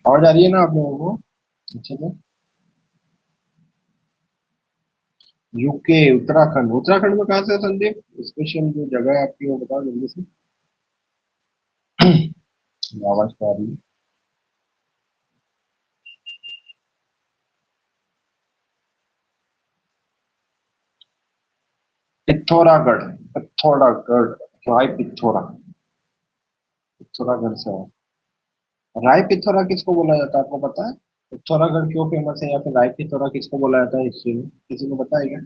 आवाज आ रही है ना आप लोगों को? अच्छे से। यूके, उत्तराखंड। उत्तराखंड में कहाँ से है संदीप? स्पेशल जो जगह है आपकी वो बताओ जल्दी से। आवाज तो आ रही है। पिथौरागढ़। पिथौरागढ़। राय पिथौरा। पिथौरागढ़ से है। राय पिथौरा किसको बोला जाता है आपको पता है? पिथौरागढ़ क्यों फेमस है या फिर राय पिथौरा किसको बोला जाता है हिस्ट्री में, किसी को पता है क्या?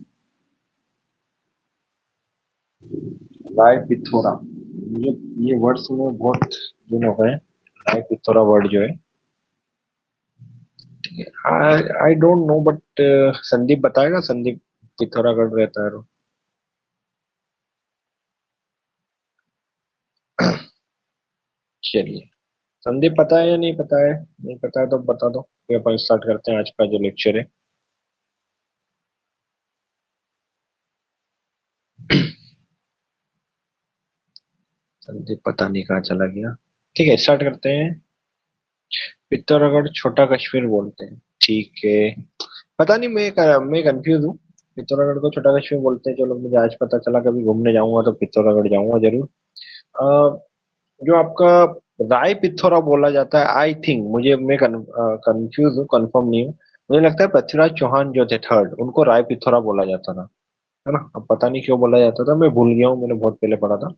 राय पिथौरा, मुझे ये वर्ड सुने बहुत दिन हो गए। राय पिथौरा वर्ड जो है, I don't know but Sandeep बताएगा। संदीप पिथौरागढ़ रहता है। चलिए, संदीप पता है या नहीं पता है? नहीं पता है तो बता दो, फिर अपन स्टार्ट करते हैं आज का जो लेक्चर है। संदीप पता नहीं कहाँ चला गया। ठीक है, स्टार्ट करते हैं। पिथौरागढ़ छोटा कश्मीर बोलते हैं, ठीक है। पता नहीं, मैं कंफ्यूज हूँ। पिथौरागढ़ को छोटा कश्मीर बोलते हैं, चलो मुझे आज पता चला। कभी घूमने जाऊंगा तो पिथौरागढ़ जाऊंगा जरूर। अ, जो आपका राय पिथौरा बोला जाता है, आई थिंक, मैं कंफ्यूज हूँ, कंफर्म नहीं हूँ। मुझे लगता है पृथ्वीराज चौहान जो थे थर्ड, उनको राय पिथौरा बोला जाता था, है ना? अब पता नहीं क्यों बोला जाता था, मैं भूल गया हूँ, मैंने बहुत पहले पढ़ा था।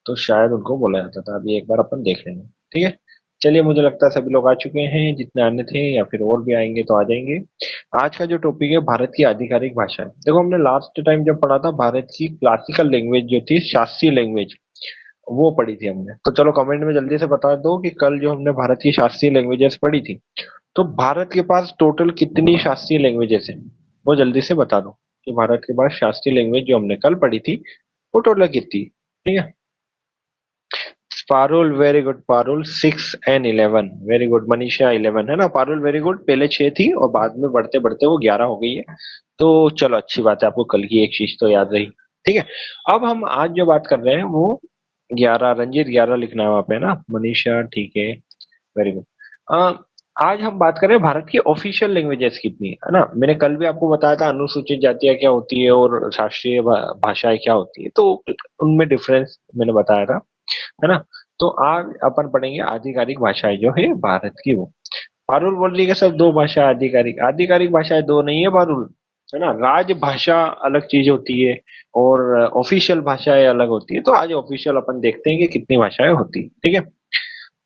तो शायद उनको बोला जाता था, अभी एक बार अपन देख लेंगे। ठीक है। चलिए, मुझे लगता है सभी लोग आ चुके हैं, जितने आने थे, या फिर और भी आएंगे तो आ जाएंगे। आज का जो टॉपिक है, भारत की आधिकारिक भाषा है। देखो, हमने लास्ट टाइम जब पढ़ा था, भारत की क्लासिकल लैंग्वेज जो थी, शास्त्रीय लैंग्वेज, वो पढ़ी थी हमने। तो चलो कमेंट में जल्दी से बता दो कि कल जो हमने भारत की शास्त्रीय लैंग्वेजेस पढ़ी थी, तो भारत के पास टोटल कितनी शास्त्रीय लैंग्वेजेस हैं, वो जल्दी से बता दो। कि भारत के पास शास्त्रीय लैंग्वेज जो हमने कल पढ़ी थी, वो टोटल कितनी? ठीक है। Parul, very good Parul, 6 and 11, very good. Manisha 11 है ना? पारुल वेरी गुड, पहले 6 थी और बाद में बढ़ते बढ़ते वो 11 हो गई है। तो चलो, अच्छी बात है, आपको कल की एक चीज तो याद रही। ठीक है। अब हम आज जो बात कर रहे हैं वो 11, रंजीत 11 लिखना है वहां पे ना, मनीषा, ठीक है। Very good. आज हम बात करें भारत की ऑफिशियल लैंग्वेजेस कितनी है ना? मैंने कल भी आपको बताया था अनुसूचित जातियां क्या होती है और शास्त्रीय भाषाएं क्या होती है, तो उनमें डिफरेंस मैंने बताया था, है ना? तो आज अपन पढ़ेंगे आधिकारिक भाषाएं जो है भारत की, वो। पारुल बोल रही है सर, दो भाषा आधिकारिक, आधिकारिक भाषाएं दो नहीं है पारुल, है ना? राजभाषा अलग चीज होती है और ऑफिशियल भाषाएं अलग होती है। तो आज ऑफिशियल अपन देखते हैं कि कितनी भाषाएं होती है, ठीक है?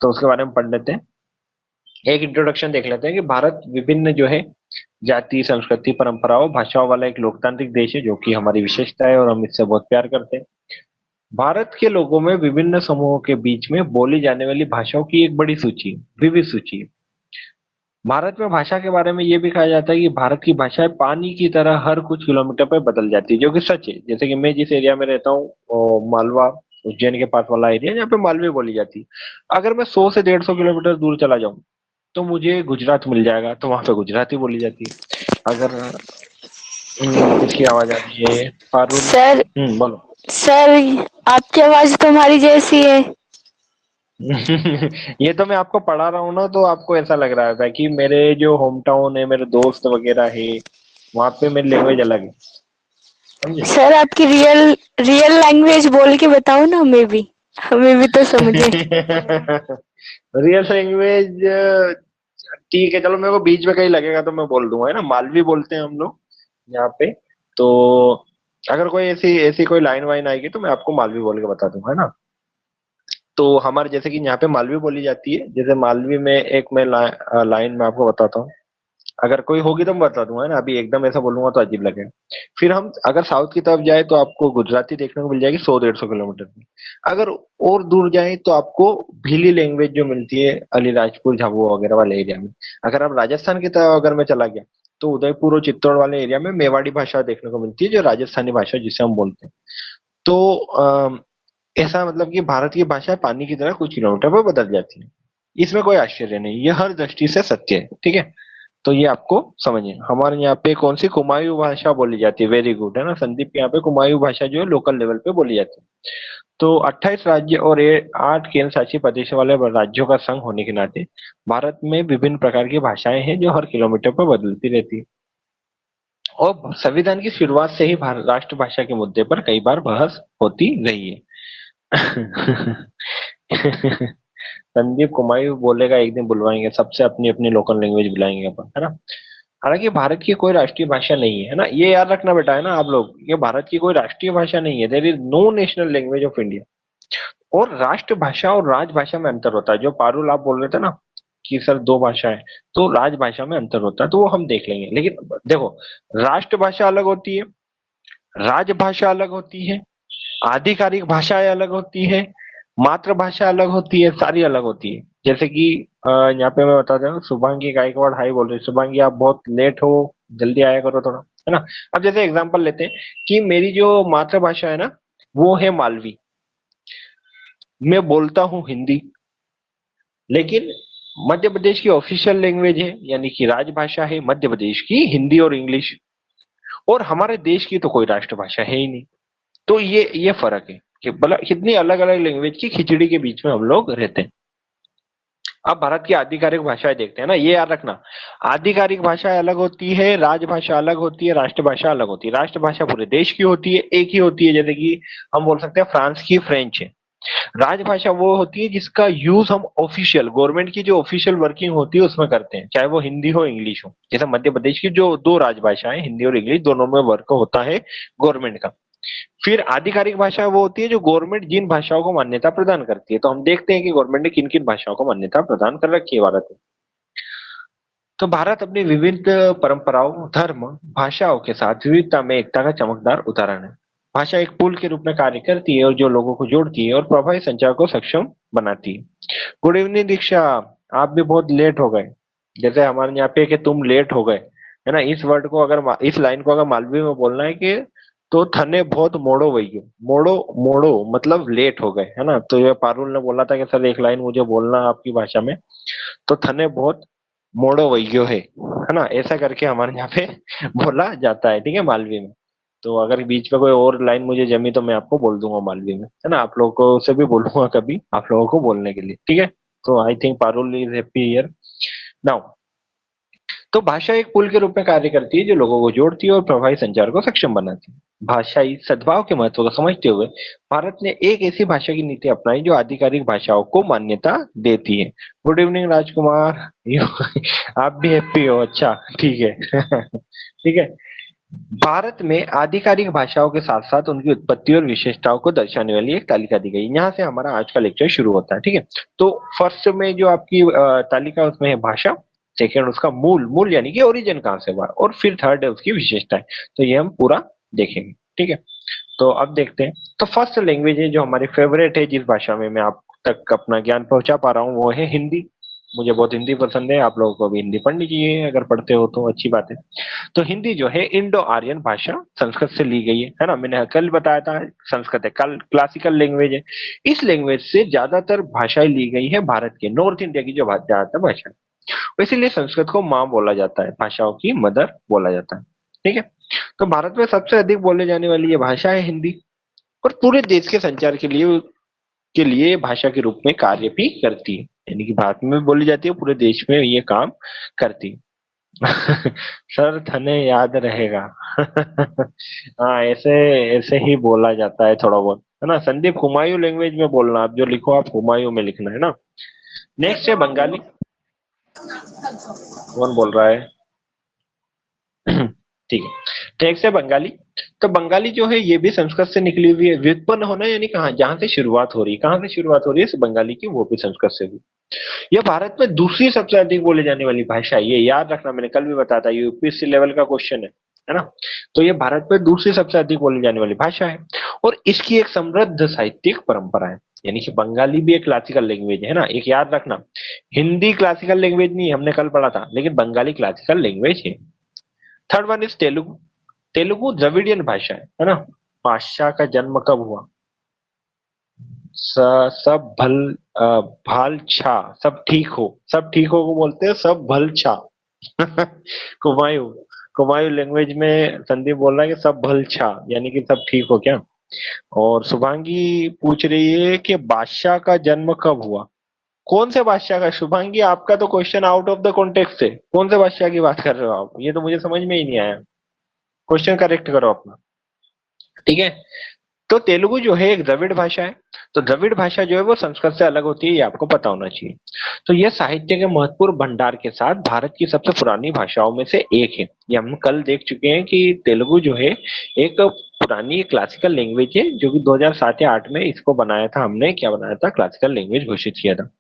तो उसके बारे में पढ़ लेते हैं। एक इंट्रोडक्शन देख लेते हैं कि भारत विभिन्न जो है जाति, संस्कृति, परंपराओं, भाषाओं वाला एक लोकतांत्रिक देश है, जो कि हमारी विशेषता है और हम इससे बहुत प्यार करते हैं। भारत के लोगों में विभिन्न समूहों के बीच में बोली जाने वाली भाषाओं की एक बड़ी सूची है, विविध सूची है। भारत में भाषा के बारे में ये भी कहा जाता है कि भारत की भाषाएं पानी की तरह हर कुछ किलोमीटर पर बदल जाती है, जो कि सच है। जैसे कि मैं जिस एरिया में रहता हूँ, मालवा, उज्जैन के पास वाला एरिया, जहाँ पे मालवी बोली जाती है, अगर मैं 100 से 150 किलोमीटर दूर चला जाऊँ तो मुझे गुजरात मिल जाएगा, तो वहां पे गुजराती बोली जाती है। अगर किसकी आवाज आ रही है? पारुल। सर बोलो। सर आपकी आवाज तो हमारी जैसी है। ये तो मैं आपको पढ़ा रहा हूँ ना, तो आपको ऐसा लग रहा है कि मेरे जो होम टाउन है, मेरे दोस्त वगैरह है, वहां पे मेरी लैंग्वेज अलग है, समझे? सर आपकी रियल रियल लैंग्वेज बोल के बताओ ना, हमें भी तो समझे। रियल लैंग्वेज, ठीक है, चलो मेरे को बीच में कहीं लगेगा तो मैं बोल दूंगा, है ना? मालवी बोलते हैं हम लोग यहाँ पे। तो अगर कोई ऐसी ऐसी कोई लाइन वाइन आएगी तो मैं आपको मालवी बोल के बता दूंगा, है ना? तो हमारे जैसे कि यहाँ पे मालवी बोली जाती है, जैसे मालवी में एक मैं लाइन में आपको बताता हूँ। अगर कोई होगी तो मैं बता दूंगा, है ना? अभी एकदम ऐसा बोलूंगा तो अजीब लगेगा। फिर हम अगर साउथ की तरफ जाए तो आपको गुजराती देखने को मिल जाएगी, 100-150 किलोमीटर में। अगर और दूर जाए तो आपको भीली लैंग्वेज जो मिलती है अलीराजपुर, झाबुआ वगैरह वाले एरिया में। अगर आप राजस्थान की तरफ अगर मैं चला गया, तो उदयपुर और चित्तौड़ वाले एरिया में मेवाड़ी भाषा देखने को मिलती है, जो राजस्थानी भाषा जिसे हम बोलते हैं। तो ऐसा मतलब कि भारत की भाषा पानी की तरह कुछ किलोमीटर पर बदल जाती है। इसमें कोई आश्चर्य नहीं, यह हर दृष्टि से सत्य है, ठीक है? तो ये आपको समझिए। हमारे यहाँ पे कौन सी कुमायूं भाषा बोली जाती है, वेरी गुड, है ना संदीप, यहाँ पे कुमायूं भाषा जो है लोकल लेवल पे बोली जाती है। तो 28 राज्य और 8 केंद्र शासित प्रदेशों वाले राज्यों का संघ होने के नाते भारत में विभिन्न प्रकार की भाषाएं हैं जो हर किलोमीटर पर बदलती रहती है। और संविधान की शुरुआत से ही राष्ट्रभाषा के मुद्दे पर कई बार बहस होती रही है। संदीप कुमायूं बोलेगा एक दिन बुलवाएंगे सबसे, अपनी अपनी लोकल लैंग्वेज बुलाएंगे अपन, है ना। हालांकि भारत की कोई राष्ट्रीय भाषा नहीं है ना, ये याद रखना बेटा, है ना आप लोग, ये भारत की कोई राष्ट्रीय भाषा नहीं है। There is no national language of India. और राष्ट्रभाषा और राजभाषा में अंतर होता है, जो पारुल आप बोल रहे थे ना कि सर दो भाषा है, तो राजभाषा में अंतर होता है, तो वो हम देख लेंगे। लेकिन देखो, राष्ट्रभाषा अलग होती है, राजभाषा अलग होती है, आधिकारिक भाषाएं अलग होती है, मातृभाषा अलग होती है, सारी अलग होती है। जैसे कि यहाँ पे मैं बताता हूँ, शुभांगी गायकवाड़ हाई बोल रही है, शुभांगी आप बहुत लेट हो, जल्दी आया करो थोड़ा, है ना। अब जैसे एग्जांपल लेते हैं कि मेरी जो मातृभाषा है ना वो है मालवी, मैं बोलता हूँ हिंदी, लेकिन मध्य प्रदेश की ऑफिशियल लैंग्वेज है यानी कि राजभाषा है मध्य प्रदेश की हिंदी और इंग्लिश, और हमारे देश की तो कोई राष्ट्रभाषा है ही नहीं। तो ये फर्क है कि मतलब कितनी अलग अलग लैंग्वेज की खिचड़ी के बीच में हम लोग रहते हैं। अब भारत की आधिकारिक भाषाएं देखते हैं ना, ये याद रखना, आधिकारिक भाषा अलग होती है, राजभाषा अलग होती है, राष्ट्रभाषा अलग होती है। राष्ट्रभाषा पूरे देश की होती है, एक ही होती है, जैसे कि हम बोल सकते हैं फ्रांस की फ्रेंच है। राजभाषा वो होती है जिसका यूज हम ऑफिशियल गवर्नमेंट की जो ऑफिशियल वर्किंग होती है उसमें करते हैं, चाहे वो हिंदी हो इंग्लिश हो। जैसे मध्य प्रदेश की जो दो राजभाषाएं हिंदी और इंग्लिश दोनों में वर्क होता है गवर्नमेंट का। फिर आधिकारिक भाषा वो होती है जो गवर्नमेंट जिन भाषाओं को मान्यता प्रदान करती है। तो हम देखते हैं कि गवर्नमेंट ने किन किन भाषाओं को मान्यता प्रदान कर रखी है भारत में। तो भारत अपनी विविध परंपराओं, धर्म, भाषाओं के साथ विविधता में एकता का चमकदार उदाहरण है। भाषा एक पुल के रूप में कार्य करती है और जो लोगों को जोड़ती है और प्रभावी संचार को सक्षम बनाती है। गुड इवनिंग दीक्षा, आप भी बहुत लेट हो गए। जैसे हमारे यहाँ पे कि तुम लेट हो गए, है ना। इस वर्ड को अगर इस लाइन को अगर मालवी में बोलना है कि तो थने बहुत मोड़ो वही, मोड़ो मोड़ो मतलब लेट हो गए, है ना। तो ये पारुल ने बोला था कि सर एक लाइन मुझे बोलना आपकी भाषा में, तो थने बहुत मोड़ो वैयो है ना, ऐसा करके हमारे यहाँ पे बोला जाता है, ठीक है, मालवी में। तो अगर बीच में कोई और लाइन मुझे जमी तो मैं आपको बोल दूंगा मालवी में, है ना। आप लोगों को से भी बोलूंगा कभी आप लोगों को बोलने के लिए, ठीक है। तो I think Parul is happy here now. तो भाषा एक पुल के रूप में कार्य करती है जो लोगों को जोड़ती है और प्रभावी संचार को सक्षम बनाती है। भाषाई सद्भाव के महत्व को समझते हुए भारत ने एक ऐसी भाषा की नीति अपनाई जो आधिकारिक भाषाओं को मान्यता देती है। गुड इवनिंग राजकुमार, आप भी हैप्पी हो, अच्छा ठीक है। ठीक है। भारत में आधिकारिक भाषाओं के साथ साथ उनकी उत्पत्ति और विशेषताओं को दर्शाने वाली एक तालिका दी गई। यहाँ से हमारा आज का लेक्चर शुरू होता है, ठीक है। तो फर्स्ट में जो आपकी तालिका उसमें है भाषा, सेकेंड उसका मूल, मूल यानी कि ओरिजिन कहाँ से हुआ, और फिर थर्ड है उसकी विशेषताएं। तो ये हम पूरा देखेंगे, ठीक है। तो अब देखते हैं। तो फर्स्ट लैंग्वेज है जो हमारी फेवरेट है, जिस भाषा में मैं आप तक अपना ज्ञान पहुंचा पा रहा हूँ, वो है हिंदी। मुझे बहुत हिंदी पसंद है, आप लोगों को भी हिंदी पढ़नी चाहिए, अगर पढ़ते हो तो अच्छी बात है। तो हिंदी जो है इंडो आर्यन भाषा संस्कृत से ली गई है ना। मैंने कल बताया था संस्कृत है कल क्लासिकल लैंग्वेज है। इस लैंग्वेज से ज्यादातर भाषाएं ली गई है भारत के नॉर्थ इंडिया की जो ज्यादातर भाषा है, इसीलिए संस्कृत को माँ बोला जाता है, भाषाओं की मदर बोला जाता है, ठीक है। तो भारत में सबसे अधिक बोले जाने वाली ये भाषा है हिंदी, और पूरे देश के संचार के लिए भाषा के रूप में कार्य भी करती है, यानी कि भारत में भी बोली जाती है, पूरे देश में ये काम करती है। सर थने याद रहेगा। हाँ, ऐसे ऐसे ही बोला जाता है थोड़ा बहुत, है ना। संदीप हुमायूं लैंग्वेज में बोलना, आप जो लिखो आप हुमायूं में लिखना, है ना। नेक्स्ट है बंगाली। कौन बोल रहा है? ठीक है। नेक्स्ट है बंगाली। तो बंगाली जो है ये भी संस्कृत से निकली हुई है, व्युत्पन्न होना यानी कहाँ, जहां से शुरुआत हो रही है, कहाँ से शुरुआत हो रही है इस बंगाली की, वो भी संस्कृत से हुई। यह भारत में दूसरी सबसे अधिक बोले जाने वाली भाषा है, ये याद रखना, मैंने कल भी बताया था, यूपीएससी लेवल का क्वेश्चन है ना। तो ये भारत में दूसरी सबसे अधिक बोली जाने वाली भाषा है, और इसकी एक समृद्ध साहित्यिक परंपरा है। यानी कि बंगाली भी एक क्लासिकल लैंग्वेज है ना, एक याद रखना, हिंदी क्लासिकल लैंग्वेज नहीं, हमने कल पढ़ा था, लेकिन बंगाली क्लासिकल लैंग्वेज है। Third one is Telugu. Telugu Dravidian भाषा है ना। भाषा का जन्म कब हुआ? सब भल भाल छा, सब ठीक हो, सब ठीक हो को बोलते हैं सब भल छा, कुमायूं, कुमायूं लैंग्वेज में संदीप बोल रहा है कि सब भलछा, यानी कि सब ठीक हो क्या। और शुभांगी पूछ रही है कि बादशाह का जन्म कब हुआ। कौन से बादशाह का शुभांगी, आपका तो question out of the context है। कौन से बादशाह की बात कर रहे हो आप, ये तो मुझे समझ में ही नहीं आया। क्वेश्चन करेक्ट करो अपना। ठीक है। तो तेलुगु जो है एक द्रविड़ भाषा है। तो द्रविड़ भाषा जो है वो संस्कृत से अलग होती है, ये आपको पता होना चाहिए। तो यह साहित्य के महत्वपूर्ण भंडार के साथ भारत की सबसे पुरानी भाषाओं में से एक है। ये हम कल देख चुके हैं कि तेलुगु जो है एक पुरानी क्लासिकल लैंग्वेज है, जो कि 2007 या 8 में इसको बनाया था हमने, क्या बनाया था, क्लासिकल लैंग्वेज घोषित किया था।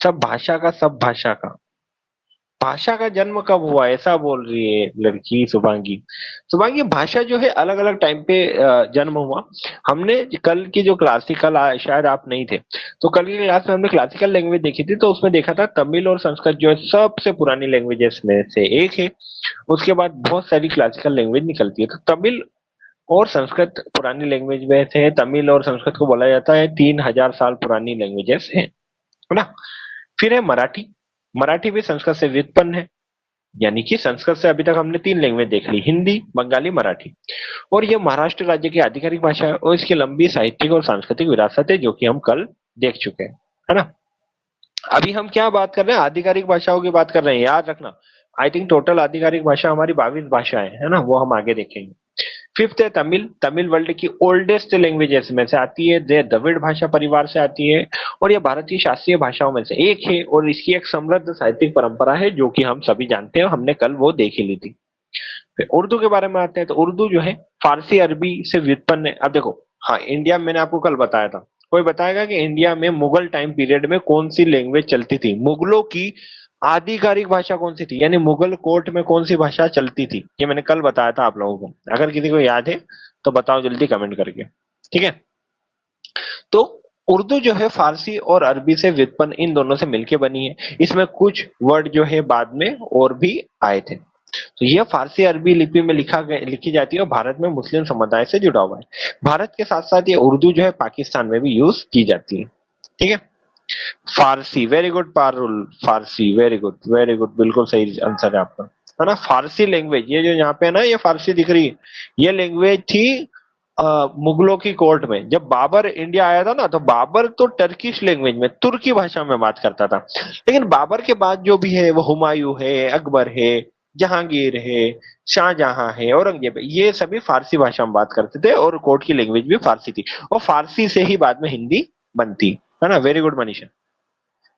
सब भाषा का, सब भाषा का, भाषा का जन्म कब हुआ ऐसा बोल रही है लड़की शुभांगी। शुभांगी भाषा जो है अलग अलग टाइम पे जन्म हुआ। हमने कल की जो क्लासिकल, शायद आप नहीं थे, तो कल की क्लास में हमने क्लासिकल लैंग्वेज देखी थी, तो उसमें देखा था तमिल और संस्कृत जो है सबसे पुरानी लैंग्वेजेस में से एक है। उसके बाद बहुत सारी क्लासिकल लैंग्वेज निकलती है। तो तमिल और संस्कृत पुरानी लैंग्वेज में से है। तमिल और संस्कृत को बोला जाता है 3,000 साल पुरानी लैंग्वेजेस है ना। फिर है मराठी। मराठी भी संस्कृत से व्युत्पन्न है। यानी कि संस्कृत से अभी तक हमने 3 लैंग्वेज देख ली, हिंदी, बंगाली, मराठी। और यह महाराष्ट्र राज्य की आधिकारिक भाषा है और इसकी लंबी साहित्यिक और सांस्कृतिक विरासत है, जो कि हम कल देख चुके हैं, है ना। अभी हम क्या बात कर रहे हैं, आधिकारिक भाषाओं की बात कर रहे हैं, याद रखना। आई थिंक टोटल आधिकारिक भाषा हमारी 22 भाषाएं है ना, वो हम आगे देखेंगे। फिफ्थ है तमिल। तमिल वर्ल्ड की ओल्डेस्ट लैंग्वेजेस में से आती है, द्रविड़ भाषा परिवार से आती है, और यह भारत की शास्त्रीय भाषाओं में से एक है, और इसकी एक समृद्ध साहित्यिक परंपरा है, जो कि हम सभी जानते हैं, हमने कल वो देख ही ली थी। फिर उर्दू के बारे में आते हैं, तो उर्दू जो है फारसी अरबी से व्युत्पन्न है। अब देखो, हाँ, इंडिया में मैंने आपको कल बताया था। कोई बताएगा कि इंडिया में मुगल टाइम पीरियड में कौन सी लैंग्वेज चलती थी, मुगलों की आधिकारिक भाषा कौन सी थी, यानी मुगल कोर्ट में कौन सी भाषा चलती थी, ये मैंने कल बताया था आप लोगों को। अगर किसी को याद है तो बताओ जल्दी कमेंट करके। ठीक है। तो उर्दू जो है फारसी और अरबी से व्युत्पन्न, इन दोनों से मिलके बनी है। इसमें कुछ वर्ड जो है बाद में और भी आए थे। तो यह फारसी अरबी लिपि में लिखी जाती है और भारत में मुस्लिम समुदाय से जुड़ा हुआ है। भारत के साथ साथ ये उर्दू जो है पाकिस्तान में भी यूज की जाती है। ठीक है। फारसी, वेरी गुड पारुल, फारसी, वेरी गुड, वेरी गुड, बिल्कुल सही आंसर है आपका, है ना। फारसी लैंग्वेज, ये जो यहाँ पे है ना, ये फारसी दिख रही है, ये लैंग्वेज थी मुगलों की कोर्ट में। जब बाबर इंडिया आया था ना, तो बाबर तो टर्किश लैंग्वेज में, तुर्की भाषा में बात करता था। लेकिन बाबर के बाद जो भी है, वो हुमायूं है, अकबर है, जहांगीर है, शाहजहां है, औरंगजेब है, ये सभी फारसी भाषा में बात करते थे, और कोर्ट की लैंग्वेज भी फारसी थी, और फारसी से ही बाद में हिंदी बनती, है ना। Very good Manisha.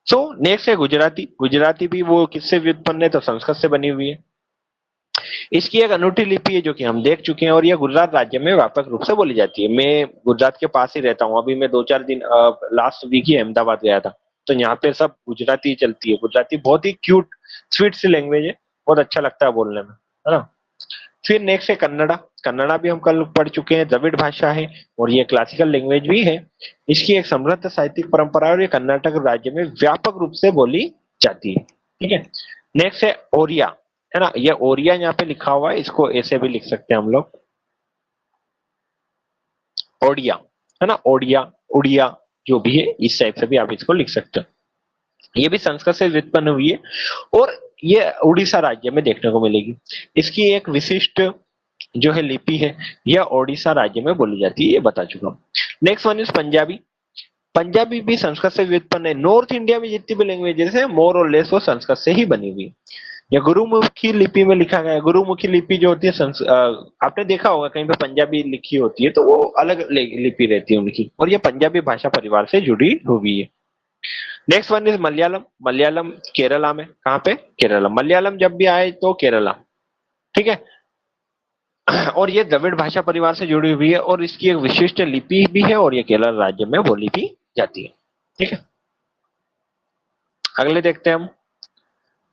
So next है गुजराती। गुजराती भी वो किससे व्युत्पन्न है, तो संस्कृत से बनी हुई है। इसकी एक अनूठी लिपि है, जो कि हम देख चुके हैं, और यह गुजरात राज्य में व्यापक रूप से बोली जाती है। मैं गुजरात के पास ही रहता हूँ, अभी मैं 2-4 दिन लास्ट वीक ही अहमदाबाद गया था, तो यहाँ पे सब गुजराती चलती है। गुजराती बहुत ही क्यूट स्वीट सी लैंग्वेज है, बहुत अच्छा लगता है बोलने में, है ना। फिर नेक्स्ट है कन्नड़ा। कन्नड़ा भी हम कल पढ़ चुके हैं, द्रविड़ भाषा है, और ये क्लासिकल लैंग्वेज भी है। इसकी एक समृद्ध साहित्यिक परंपरा है, और ये कर्नाटक राज्य में व्यापक रूप से बोली जाती है। ठीक है। नेक्स्ट है ओरिया, है ना। ये ओरिया यहाँ पे लिखा हुआ है, इसको ऐसे भी लिख सकते हैं हम लोग, ओडिया, है ना, ओडिया, उड़िया, जो भी है, इस टाइप से भी आप इसको लिख सकते हो। ये भी संस्कृत से व्युत्पन्न हुई है, और ये उड़ीसा राज्य में देखने को मिलेगी। इसकी एक विशिष्ट जो है लिपि है, यह ओडिशा राज्य में बोली जाती है, ये बता चुका हूँ। Next one is Punjabi. Punjabi भी संस्कृत से व्युत्पन्न है। नॉर्थ इंडिया में जितनी भी लैंग्वेजेस है, मोर और लेस वो संस्कृत से ही बनी हुई है। या गुरुमुखी लिपि में लिखा गया है। गुरुमुखी लिपि जो होती है, आपने देखा होगा कहीं पे पंजाबी लिखी होती है, तो वो अलग लिपि रहती है उनकी, और ये पंजाबी भाषा परिवार से जुड़ी हुई है। Next one is Malayalam. Malayalam Kerala में, कहाँ पे, केरला। मलयालम जब भी आए तो केरला, ठीक है। और ये द्रविड़ भाषा परिवार से जुड़ी हुई है, और इसकी एक विशिष्ट लिपि भी है, और ये केरल राज्य में बोली भी जाती है। ठीक है। अगले देखते हैं हम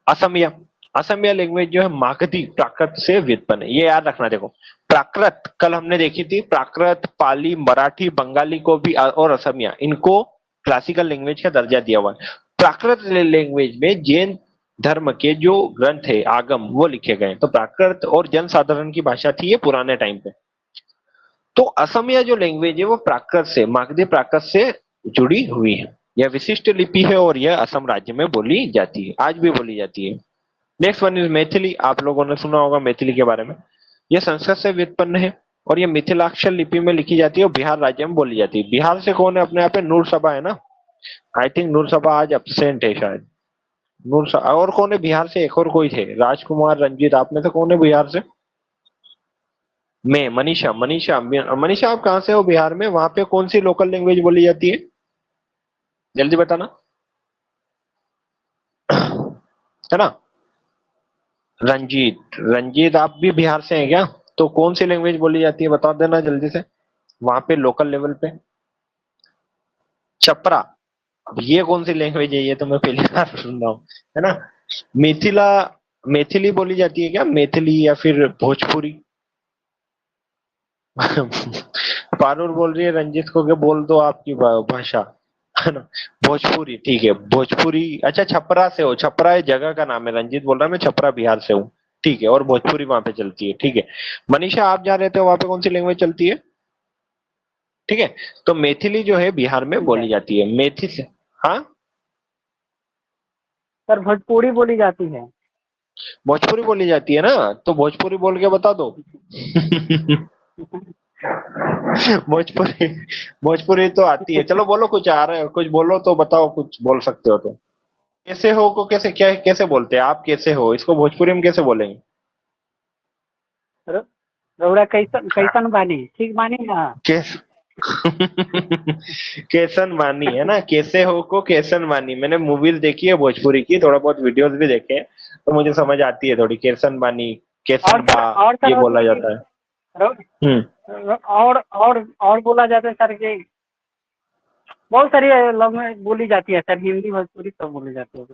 असमिया। असमिया लैंग्वेज जो है मागधी प्राकृत से व्युत्पन्न है, ये याद रखना। देखो, प्राकृत कल हमने देखी थी, प्राकृत, पाली, मराठी, बंगाली को भी, और असमिया, इनको क्लासिकल लैंग्वेज का दर्जा दिया हुआ है। प्राकृत लैंग्वेज में जैन धर्म के जो ग्रंथ है, आगम, वो लिखे गए। तो प्राकृत और जन साधारण की भाषा थी ये पुराने टाइम पे। तो असमिया जो लैंग्वेज है वो प्राकृत से, मागधी प्राकृत से जुड़ी हुई है। यह विशिष्ट लिपि है, और यह असम राज्य में बोली जाती है, आज भी बोली जाती है। Next one is Maithili. आप लोगों ने सुना होगा मैथिली के बारे में। यह संस्कृत से व्युत्पन्न है और ये मिथिलाक्षर लिपि में लिखी जाती है और बिहार राज्य में बोली जाती है। बिहार से कौन है अपने यहाँ पे? नूर सभा है ना। आई थिंक नूर सभा आज एब्सेंट है शायद। नूर सभा और कौन है बिहार से? एक और कोई थे, राजकुमार रंजीत। आप में से कौन है बिहार से? मैं, मनीषा। मनीषा, मनीषा आप कहाँ से हो बिहार में? वहां पे कौन सी लोकल लैंग्वेज बोली जाती है? जल्दी बताना। है ना। रंजीत, रंजीत आप भी बिहार से हैं क्या? तो कौन सी लैंग्वेज बोली जाती है बता देना जल्दी से, वहां पे लोकल लेवल पे। छपरा। अब ये कौन सी लैंग्वेज है? ये तो मैं पहली बार सुन रहा हूँ। है ना। मिथिला, मैथिली बोली जाती है क्या? मैथिली या फिर भोजपुरी? पारुल बोल रही है रंजीत को कि बोल दो आपकी भाषा। है ना। भोजपुरी, ठीक है भोजपुरी। अच्छा छपरा से हो? छपरा ये जगह का नाम है। रंजीत बोल रहा है मैं छपरा बिहार से हूँ। ठीक है, और भोजपुरी वहां पे चलती है। ठीक है। मनीषा आप जहाँ रहते हो वहां पे कौन सी लैंग्वेज चलती है? ठीक है। तो मैथिली जो है बिहार में ठीक है बोली जाती है। मैथिली। हाँ। सर, भोजपुरी बोली जाती है। भोजपुरी बोली जाती है ना, तो भोजपुरी बोल के बता दो। भोजपुरी, भोजपुरी तो आती है। चलो बोलो, कुछ आ रहा है कुछ बोलो तो बताओ, कुछ बोल सकते हो तो। कैसे हो को कैसे, क्या कैसे बोलते हैं? आप कैसे हो इसको भोजपुरी में कैसे बोलेंगे? र- रउरा कैसन कैसन बानी? ठीक बानी ना? कैस कैसन मानी, है ना। कैसे हो को कैसन मानी। मैंने मूवीज देखी है भोजपुरी की, थोड़ा बहुत वीडियोस भी देखे हैं, तो मुझे समझ आती है थोड़ी। कैसन बानी, और कैसन बा, सर, और ये सर बोला जाता है। हम्म। और बोला जाता है सर कि बहुत सारी लैंग्वेज बोली जाती है सर, हिंदी भोजपुरी सब बोली जाती है।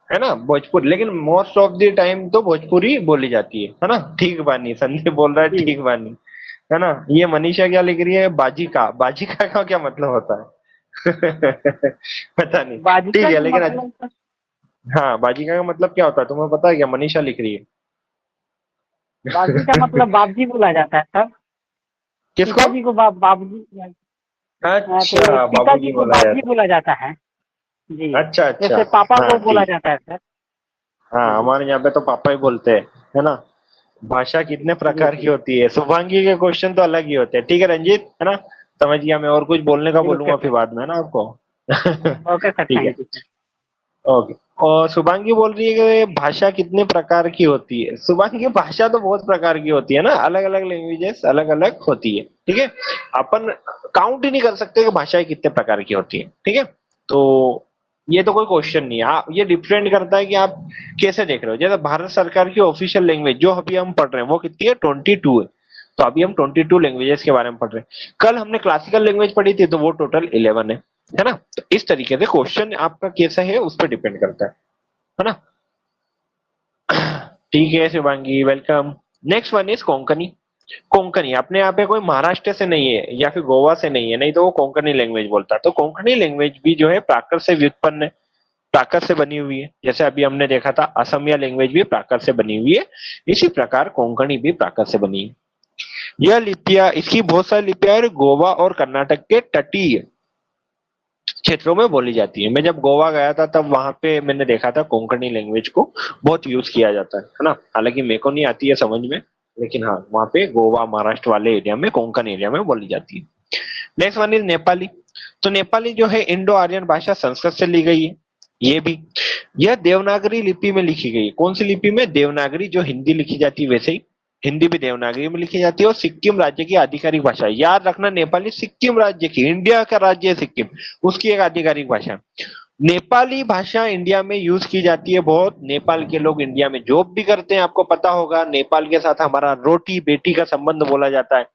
है ना भोजपुरी, लेकिन मोस्ट ऑफ द टाइम तो भोजपुरी बोली जाती है ना। ठीक बानी, संदीप बोल रहा है जी। ठीक बानी। है ना। ये मनीषा क्या लिख रही है? बाजिका। बाजिका का क्या मतलब होता है? पता नहीं। ठीक बाजिका है का लेकिन मतलब सर, हाँ, बाजिका का मतलब क्या होता है तुम्हें पता है क्या? मनीषा लिख रही है। बाजी का मतलब बाबजी बोला जाता है सर। किसको? पिताजी को बाबजी। हाँ, तो अच्छा, बाबूजी पिताजी को बोला बाबजी जाता बोला जाता है। जी। है। अच्छा अच्छा। जैसे पापा हाँ को बोला ठीक। जाता है सर। हाँ जी हमारे यहाँ पे तो पापा ही बोलते हैं। है ना। भाषा कितने जी प्रकार की जी। होती है। शुभांगी के क्वेश्चन तो अलग ही होते हैं। ठीक है रंजीत, है ना। समझ गया मैं, और कुछ बोलने का जी ओके बोलूंगा फिर सर। बाद में, है ना आपको। ओके सर, ठीक है। Thank you sir. ओके। और शुभांगी बोल रही है कि भाषा कितने प्रकार की होती है। शुभांगी, भाषा तो बहुत प्रकार की होती है ना, अलग अलग लैंग्वेजेस अलग अलग होती है। ठीक है। अपन काउंट ही नहीं कर सकते कि भाषाएं कितने प्रकार की होती है। ठीक है। तो ये तो कोई क्वेश्चन नहीं है। ये डिपेंड करता है कि आप कैसे देख रहे हो। जैसे भारत सरकार की ऑफिशियल लैंग्वेज जो अभी हम पढ़ रहे हैं वो कितनी है? 22 है। तो अभी हम 22 लैंग्वेजेस के बारे में पढ़ रहे हैं। कल हमने क्लासिकल लैंग्वेज पढ़ी थी तो वो टोटल 11 है ना। तो इस तरीके से क्वेश्चन आपका कैसा है उस पर डिपेंड करता है ना। ठीक है Shivangi, welcome. Next one is Konkani. Konkani अपने यहाँ पे कोई महाराष्ट्र से नहीं है या फिर गोवा से नहीं है, नहीं तो वो कोंकणी लैंग्वेज बोलता है। तो कोंकणी लैंग्वेज भी जो है प्राकृत से व्युत्पन्न है, प्राकृत से बनी हुई है। जैसे अभी हमने देखा था असमिया लैंग्वेज भी प्राकृत से बनी हुई है, इसी प्रकार कोंकणी भी प्राकृत से बनी है। यह लिपियां, इसकी बहुत सारी लिपियां गोवा और कर्नाटक के तटीय क्षेत्रों में बोली जाती है। मैं जब गोवा गया था तब वहां पे मैंने देखा था कोंकणी लैंग्वेज को बहुत यूज किया जाता है ना। हालांकि मेरे को नहीं आती है समझ में, लेकिन हाँ वहां पे गोवा महाराष्ट्र वाले एरिया में, कोंकण एरिया में बोली जाती है। Next one is Nepali. तो नेपाली जो है इंडो आर्यन भाषा संस्कृत से ली गई है। ये भी, यह देवनागरी लिपि में लिखी गई है। कौन सी लिपि में? देवनागरी, जो हिंदी लिखी जाती है वैसे ही हिंदी भी देवनागरी में लिखी जाती है। और सिक्किम राज्य की आधिकारिक भाषा है। याद रखना, नेपाली सिक्किम राज्य की, इंडिया का राज्य है सिक्किम, उसकी एक आधिकारिक भाषा। नेपाली भाषा इंडिया में यूज की जाती है बहुत। नेपाल के लोग इंडिया में जॉब भी करते हैं, आपको पता होगा। नेपाल के साथ हमारा रोटी बेटी का संबंध बोला जाता है।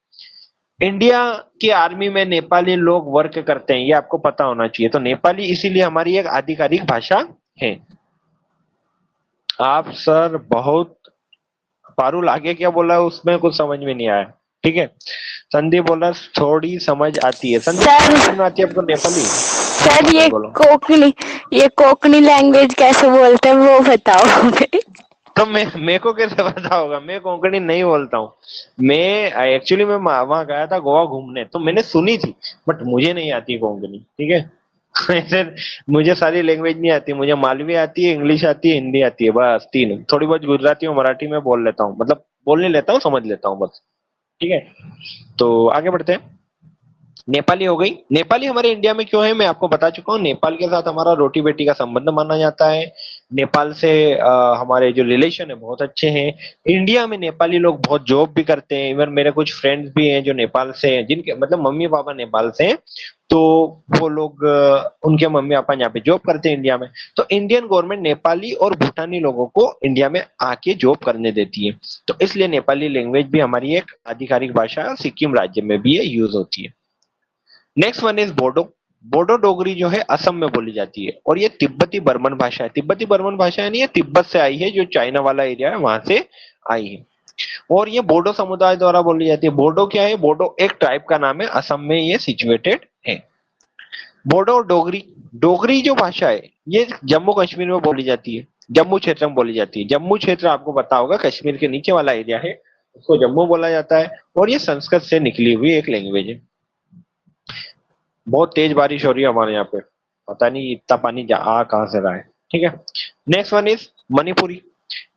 इंडिया की आर्मी में नेपाली लोग वर्क करते हैं, ये आपको पता होना चाहिए। तो नेपाली इसीलिए हमारी एक आधिकारिक भाषा है। आप सर बहुत, पारुल आगे क्या बोला उसमें कुछ समझ में नहीं आया। ठीक है। संदीप बोला थोड़ी समझ आती है। संदीप क्या सर, समझ में आती है आपको नेपाली? हाँ सर पारुल बोलो। ये कोंकणी लैंग्वेज कैसे बोलते हैं वो बताओ हमें। तो मैं, मेरे को कैसे पता होगा? मैं कोंकणी नहीं बोलता हूँ। मैं एक्चुअली मैं वहां गया था गोवा घूमने, तो मैंने सुनी थी, बट मुझे नहीं आती कोंकणी। ठीक है। ऐसे मुझे सारी लैंग्वेज नहीं आती, मुझे मालवी आती है, इंग्लिश आती है, हिंदी आती है, बस तीन। थोड़ी बहुत गुजराती और मराठी में बोल लेता हूँ, मतलब बोल नहीं लेता हूँ, समझ लेता हूँ बस। ठीक है, तो आगे बढ़ते हैं। नेपाली हो गई। नेपाली हमारे इंडिया में क्यों है मैं आपको बता चुका हूँ। नेपाल के साथ हमारा रोटी बेटी का संबंध माना जाता है। नेपाल से हमारे जो रिलेशन है बहुत अच्छे हैं। इंडिया में नेपाली लोग बहुत जॉब भी करते हैं। इवन मेरे कुछ फ्रेंड्स भी हैं जो नेपाल से हैं, जिनके मतलब मम्मी पापा नेपाल से हैं। तो वो लोग उनके मम्मी पापा यहाँ पे जॉब करते हैं इंडिया में। तो इंडियन गवर्नमेंट नेपाली और भूटानी लोगों को इंडिया में आके जॉब करने देती है। तो इसलिए नेपाली लैंग्वेज भी हमारी एक आधिकारिक भाषा है और सिक्किम राज्य में भी ये यूज होती है। Next one is Bodo. Bodo Dogri जो है असम में बोली जाती है और ये तिब्बती बर्मन भाषा है। तिब्बती बर्मन भाषा यानी ये तिब्बत से आई है, जो चाइना वाला एरिया है वहां से आई है। और ये बोडो समुदाय द्वारा बोली जाती है। बोडो क्या है? बोडो एक ट्राइब का नाम है, असम में ये सिचुएटेड है। बोडो और डोगरी। डोगरी जो भाषा है ये जम्मू कश्मीर में बोली जाती है, जम्मू क्षेत्र में बोली जाती है। जम्मू क्षेत्र आपको पता होगा कश्मीर के नीचे वाला एरिया है, उसको जम्मू बोला जाता है। और ये संस्कृत से निकली हुई एक लैंग्वेज है। बहुत तेज बारिश हो रही है हमारे यहाँ पे, पता नहीं इतना पानी आ कहाँ से रहा है। ठीक है, next one is Manipuri.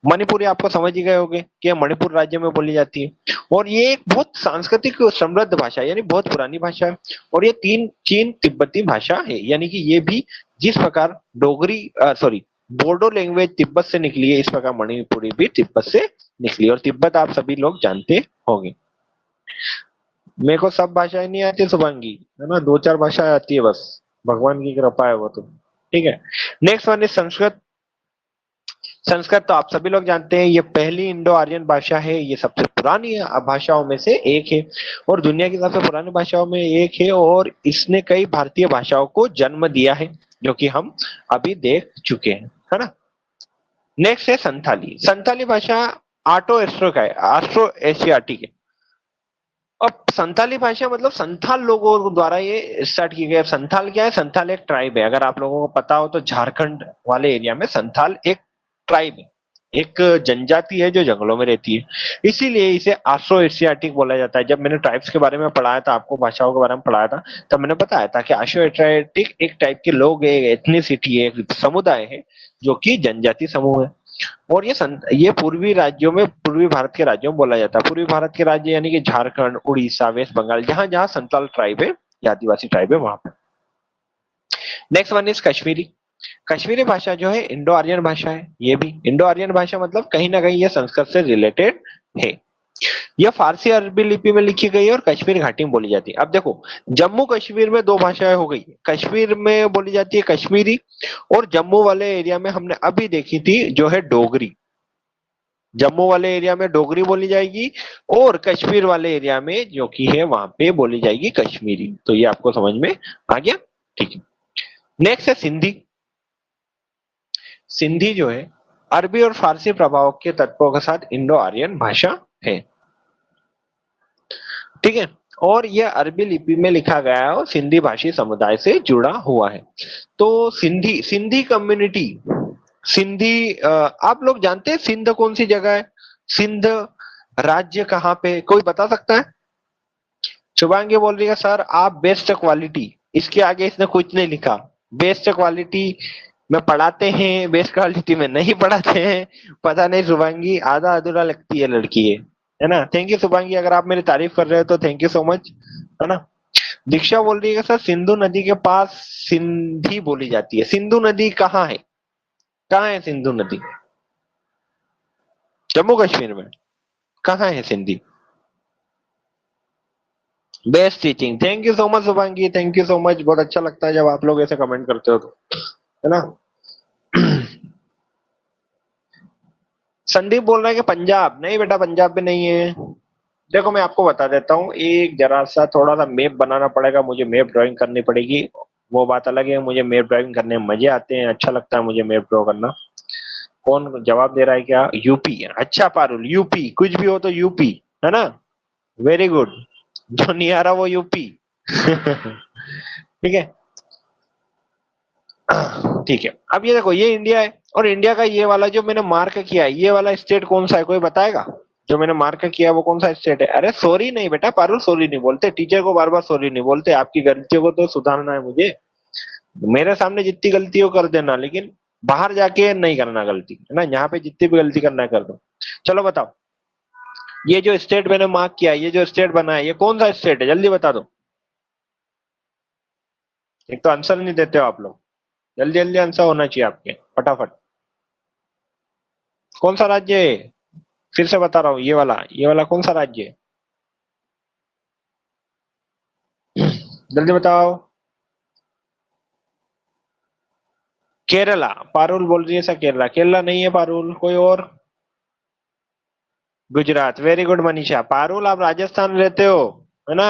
Manipuri आपको समझ ही गए होंगे कि मणिपुर राज्य में बोली जाती है। और ये एक बहुत सांस्कृतिक समृद्ध भाषा है, यानी बहुत पुरानी भाषा है। और ये तीन चीन तिब्बती भाषा है, यानी कि ये भी जिस प्रकार डोगरी सॉरी बोडो लैंग्वेज तिब्बत से निकली है, इस प्रकार मणिपुरी भी तिब्बत से निकली। और तिब्बत आप सभी लोग जानते होंगे। मेरे को सब भाषाएं नहीं आती शुभांगी, है ना, दो चार भाषाएं आती है बस, भगवान की कृपा है वो तो। ठीक है, next one is Sanskrit. Sanskrit तो आप सभी लोग जानते हैं, ये पहली इंडो आर्यन भाषा है, ये सबसे पुरानी भाषाओं में से एक है और दुनिया की सबसे पुरानी भाषाओं में एक है। और इसने कई भारतीय भाषाओं को जन्म दिया है, जो कि हम अभी देख चुके हैं, है ना। नेक्स्ट है संथाली। संथाली भाषा आटो एस्ट्रो का है, आस्ट्रो एशियाटिक है। अब संथाली भाषा मतलब संथाल लोगों द्वारा ये स्टार्ट की गई। अब संथाल क्या है? संथाल एक ट्राइब है, अगर आप लोगों को पता हो तो झारखंड वाले एरिया में संथाल एक ट्राइब है, एक जनजाति है जो जंगलों में रहती है। इसीलिए इसे आस्ट्रो एशियाटिक बोला जाता है। जब मैंने ट्राइब्स के बारे में पढ़ाया था, आपको भाषाओं के बारे में पढ़ाया था, तब मैंने बताया था कि आस्ट्रो एशियाटिक एक टाइप के लोग, एक एथनिसिटी है, एक समुदाय है जो कि जनजाति समूह है। और ये पूर्वी राज्यों में, पूर्वी भारत के राज्यों में बोला जाता है। पूर्वी भारत के राज्य यानी कि झारखंड, उड़ीसा, वेस्ट बंगाल, जहां जहां संथाल ट्राइब है, आदिवासी ट्राइब है, वहां पे। Next one is Kashmiri. Kashmiri भाषा जो है इंडो आर्यन भाषा है। ये भी इंडो आर्यन भाषा मतलब कहीं ना कहीं ये संस्कृत से रिलेटेड है। यह फारसी अरबी लिपि में लिखी गई है और कश्मीर घाटी में बोली जाती है। अब देखो, जम्मू कश्मीर में दो भाषाएं हो गई, कश्मीर में बोली जाती है कश्मीरी, और जम्मू वाले एरिया में हमने अभी देखी थी जो है डोगरी। जम्मू वाले एरिया में डोगरी बोली जाएगी और कश्मीर वाले एरिया में जो कि है वहां पे बोली जाएगी कश्मीरी। तो ये आपको समझ में आ गया। ठीक है, नेक्स्ट है सिंधी। सिंधी जो है अरबी और फारसी प्रभाव के तत्वों के साथ इंडो आर्यन भाषा है। ठीक है, और यह अरबी लिपि में लिखा गया है और सिंधी भाषी समुदाय से जुड़ा हुआ है। तो सिंधी, सिंधी कम्युनिटी, सिंधी आप लोग जानते हैं सिंध कौन सी जगह है? सिंध राज्य कहाँ पे, कोई बता सकता है? शुभांगी बोल रही है सर आप बेस्ट क्वालिटी, इसके आगे इसने कुछ नहीं लिखा। बेस्ट क्वालिटी में पढ़ाते हैं, बेस्ट क्वालिटी में नहीं पढ़ाते हैं, पता नहीं शुभांगी, आधा अधूरा लगती है लड़की है ना। थैंक यू शुभांगी, अगर आप मेरी तारीफ कर रहे हो तो थैंक यू सो मच, है ना। दीक्षा बोल रही है सर सिंधु नदी के पास सिंधी बोली जाती है। सिंधु नदी कहाँ है? कहाँ है सिंधु नदी? जम्मू कश्मीर में। कहाँ है Sindhi? Best teaching, thank you so much Shubhangi, thank you so much. बहुत अच्छा लगता है जब आप लोग ऐसे कमेंट करते हो तो, है ना। संदीप बोल रहा है कि पंजाब। नहीं बेटा, पंजाब में नहीं है। देखो मैं आपको बता देता हूँ, एक जरा सा थोड़ा सा मैप बनाना पड़ेगा मुझे, मैप ड्राइंग करनी पड़ेगी, वो बात अलग है। मुझे मैप ड्राइंग करने में मजे आते हैं, अच्छा लगता है मुझे मैप ड्रॉ करना। कौन जवाब दे रहा है? क्या यूपी? अच्छा पारुल, यूपी कुछ भी हो तो यूपी, है ना। वेरी गुड, जो नहीं आ रहा वो यूपी। ठीक है, ठीक है। अब ये देखो, ये इंडिया है और इंडिया का ये वाला जो मैंने मार्क किया है, ये वाला स्टेट कौन सा है? कोई बताएगा? जो मैंने मार्क किया वो कौन सा स्टेट है? अरे सॉरी नहीं बेटा पारुल, सॉरी नहीं बोलते, टीचर को बार बार सॉरी नहीं बोलते, आपकी गलतियों को तो सुधारना है मुझे। मेरे सामने जितनी गलती हो कर देना, लेकिन बाहर जाके नहीं करना गलती, है ना। यहाँ पे जितनी भी गलती करना है कर दो। चलो बताओ, ये जो स्टेट मैंने मार्क किया, ये जो स्टेट बना है, ये कौन सा स्टेट है, जल्दी बता दो। एक तो आंसर नहीं देते हो आप लोग, जल्दी जल्दी आंसर होना चाहिए आपके, फटाफट। कौन सा राज्य है? फिर से बता रहा हूँ, ये वाला कौन सा राज्य है? जल्दी बताओ। केरला। पारुल बोल रही है सर केरला, केरला नहीं है पारुल, कोई और। गुजरात। Very good Manisha. पारुल आप राजस्थान रहते हो, है ना,